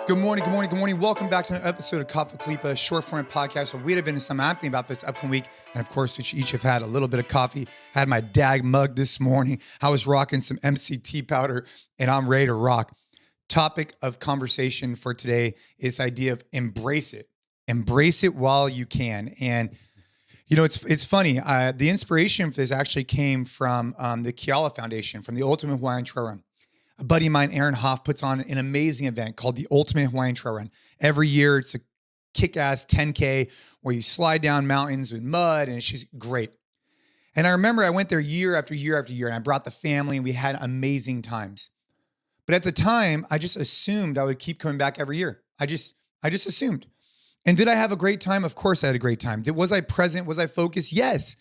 Good morning, good morning, good morning. Welcome back to an episode of CrossFit Khalipa, short form podcast where we dive into some I'm thinking about this upcoming week. And of course, we each have had a little bit of coffee. Had my dag mug this morning. I was rocking some MCT powder and I'm ready to rock. Topic of conversation for today is idea of embrace it. Embrace it while you can. And you know, it's funny. The inspiration for this actually came from the Kiala Foundation, from the Ultimate Hawaiian Trail Run. A buddy of mine, Aaron Hoff, puts on an amazing event called the Ultimate Hawaiian Trail Run. Every year, it's a kick-ass 10K where you slide down mountains with mud, and it's just great. And I remember I went there year after year after year, and I brought the family, and we had amazing times. But at the time, I just assumed I would keep coming back every year. I just assumed. And did I have a great time? Of course I had a great time. Was I present? Was I focused? Yes.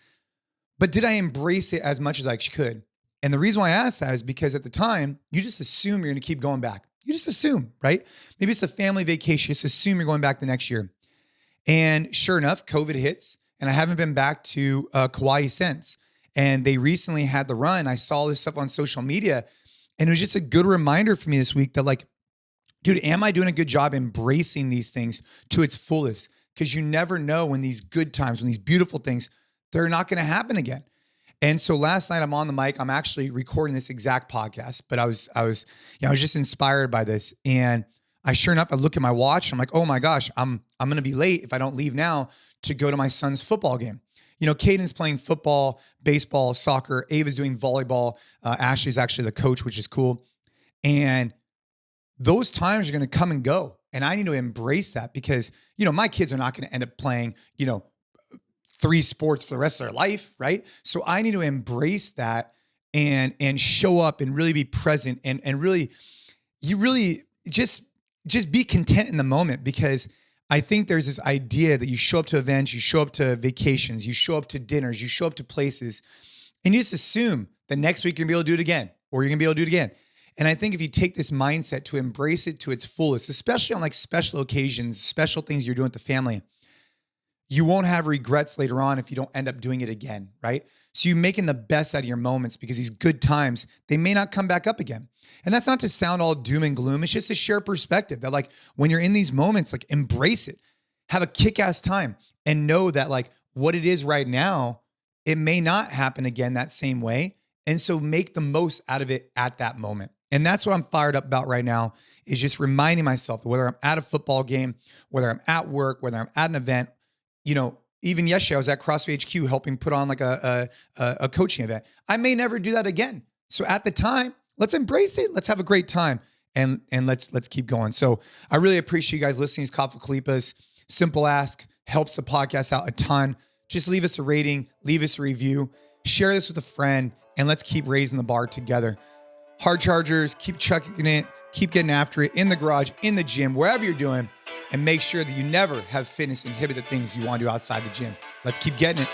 But did I embrace it as much as I could? And the reason why I asked that is because at the time, you just assume you're going to keep going back. You just assume, right? Maybe it's a family vacation. Just assume you're going back the next year. And sure enough, COVID hits, and I haven't been back to Kauai since. And they recently had the run. I saw this stuff on social media, and it was just a good reminder for me this week that, like, dude, am I doing a good job embracing these things to its fullest? Because you never know when these good times, when these beautiful things, they're not going to happen again. And so last night I'm on the mic. I'm actually recording this exact podcast, but I was just inspired by this. And sure enough, I look at my watch. I'm like, oh my gosh, I'm going to be late if I don't leave now to go to my son's football game. You know, Caden's playing football, baseball, soccer. Ava's doing volleyball. Ashley's actually the coach, which is cool. And those times are going to come and go. And I need to embrace that because, you know, my kids are not going to end up playing, 3 sports for the rest of their life, right? So I need to embrace that and show up and really be present and really just be content in the moment, because I think there's this idea that you show up to events, you show up to vacations, you show up to dinners, you show up to places, and you just assume that next week you're gonna be able to do it again, or you're gonna be able to do it again. And I think if you take this mindset to embrace it to its fullest, especially on like special occasions, special things you're doing with the family, you won't have regrets later on if you don't end up doing it again, right? So you're making the best out of your moments, because these good times, they may not come back up again. And that's not to sound all doom and gloom. It's just to share perspective that, like, when you're in these moments, like, embrace it, have a kick-ass time, and know that, like, what it is right now, it may not happen again that same way. And so make the most out of it at that moment. And that's what I'm fired up about right now, is just reminding myself that whether I'm at a football game, whether I'm at work, whether I'm at an event, even yesterday I was at CrossFit HQ helping put on like a coaching event. I may never do that again. So at the time, let's embrace it. Let's have a great time, and let's keep going. So I really appreciate you guys listening to CrossFit Khalipa's simple ask, helps the podcast out a ton. Just leave us a rating, leave us a review, share this with a friend, and let's keep raising the bar together. Hard chargers, keep chucking it, keep getting after it in the garage, in the gym, wherever you're doing. And make sure that you never have fitness inhibit the things you want to do outside the gym. Let's keep getting it.